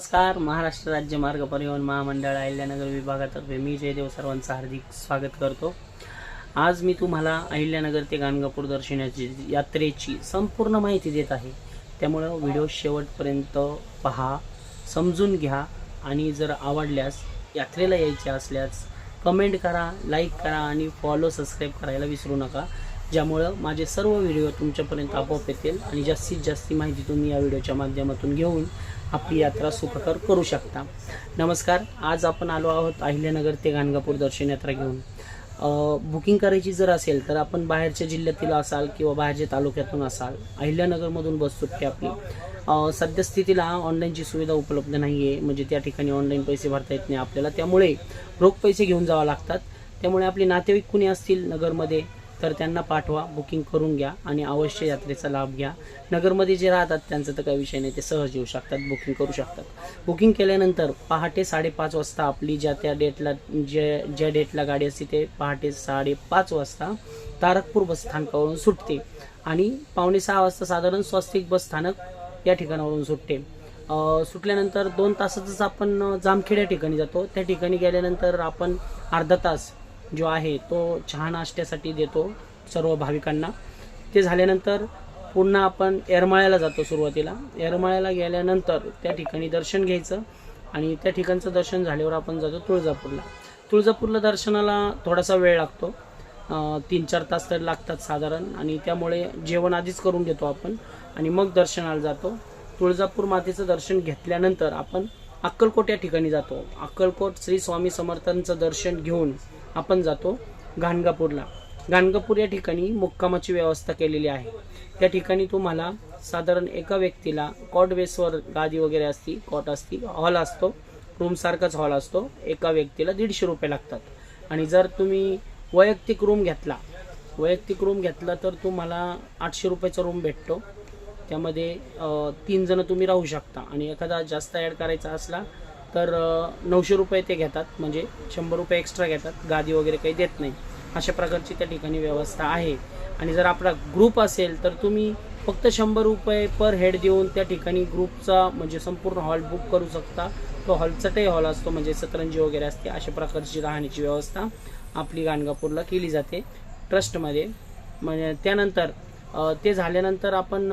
नमस्कार. महाराष्ट्र राज्य मार्ग परिवहन महामंडळ अहिल्यानगर विभागातर्फे मी जयदेव सर्वांचं हार्दिक स्वागत करतो. आज मी तुम्हाला अहिल्यानगर ते गाणगापूर दर्शनाची यात्रेची संपूर्ण माहिती देत आहे. त्यामुळं व्हिडिओ शेवटपर्यंत पहा, समजून घ्या आणि जर आवडल्यास यात्रेला यायचे असल्यास कमेंट करा, लाईक करा आणि फॉलो सबस्क्राईब करायला विसरू नका. ज्यामुळं माझे सर्व व्हिडिओ तुमच्यापर्यंत आपोआप येतील आणि जास्तीत जास्त माहिती तुम्ही या व्हिडिओच्या माध्यमातून घेऊन आपली यात्रा सुखकर करू शकता. नमस्कार. आज आपण आलो आहोत अहिल्यानगर ते गाणगापूर दर्शन यात्रा घेऊन. बुकिंग करायची जर असेल तर आपण बाहेरच्या जिल्ह्यातील असाल किंवा बाहेरच्या तालुक्यातून असाल, अहिल्यानगरमधून बस सुटते आपली. सद्यस्थितीला ऑनलाईनची सुविधा उपलब्ध नाही आहे, म्हणजे त्या ठिकाणी ऑनलाईन पैसे भरता येत नाही आपल्याला. त्यामुळे रोख पैसे घेऊन जावं लागतात. त्यामुळे आपले नातेवाईक कुणी असतील नगरमध्ये तर त्यांना पाठवा, बुकिंग करून घ्या आणि अवश्य यात्रेचा लाभ घ्या. नगरमध्ये जे राहतात त्यांचं तर काही विषय नाही, ते सहज येऊ शकतात, बुकिंग करू शकतात. बुकिंग केल्यानंतर पहाटे 5:30 वाजता आपली ज्या डेटला गाडी असते ते पहाटे 5:30 वाजता तारकपूर बस स्थानकावरून सुटते आणि 5:45 वाजता साधारण स्वस्तिक बस स्थानक या ठिकाणावरून सुटते. सुटल्यानंतर 2 तासातच आपण जामखेड या ठिकाणी जातो. त्या ठिकाणी गेल्यानंतर आपण अर्धा तास जो आहे तो चहा नाश्त्यासाठी देतो सर्व भाविकांना. ते झाल्यानंतर पुन्हा आपण येरमाळ्याला जातो. सुरुवातीला येरमाळ्याला गेल्यानंतर त्या ठिकाणी दर्शन घ्यायचं आणि त्या ठिकाणचं दर्शन झाल्यावर आपण जातो तुळजापूरला दर्शनाला थोडासा वेळ लागतो, 3-4 तास तर लागतात साधारण. आणि त्यामुळे जेवण आधीच करून घेतो आपण आणि मग दर्शनाला जातो. तुळजापूर मातेचं दर्शन घेतल्यानंतर आपण अक्कलकोट या ठिकाणी जातो. अक्कलकोट श्री स्वामी समर्थांचं दर्शन घेऊन आपण जातो गाणगापूरला. गाणगापूर या ठिकाणी मुक्कामाची व्यवस्था केलेली आहे. त्या ठिकाणी तुम्हाला साधारण एका व्यक्तीला कॉट बेसवर गादी वगैरे असती, कॉट असती, हॉल असतो, रूमसारखाच हॉल असतो. एका व्यक्तीला 150 रुपये लागतात. आणि जर तुम्ही वैयक्तिक रूम घेतला तर तुम्हाला 800 रुपयाचा रूम भेटतो. त्यामध्ये 3 जण तुम्ही राहू शकता आणि एखादा जास्त ॲड करायचा असला तर 900 रुपये ते घेतात, म्हणजे 100 रुपये एक्स्ट्रा घेतात. गादी वगैरे काही देत नाही. अशा प्रकारची त्या ठिकाणी व्यवस्था आहे. आणि जर आपला ग्रुप असेल तर तुम्ही फक्त 100 रुपये पर हेड देऊन त्या ठिकाणी ग्रुपचा म्हणजे संपूर्ण हॉल बुक करू शकता. तो हॉलचाही हॉल असतो, म्हणजे सतरंजी वगैरे असते. अशा प्रकारची राहण्याची व्यवस्था आपली गाणगापूरला केली जाते ट्रस्टमध्ये. म्हणजे त्यानंतर ते झाल्यानंतर आपण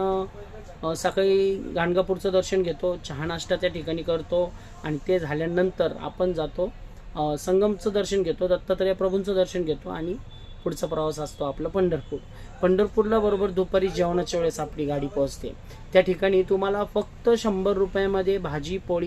सकाळी गाणगापूरचं दर्शन घेतो, चहा नाश्ता त्या ठिकाणी करतो आणि ते झाल्यानंतर आपण जातो संगमचं दर्शन घेतो, दत्तात्रय प्रभूंचं दर्शन घेतो आणि पुढचा प्रवास असतो आपला पंढरपूरला बरोबर दुपारी जेवणाच्या वेळेस आपली गाडी पोहोचते. त्या ठिकाणी तुम्हाला फक्त 100 रुपयामध्ये भाजी पोळी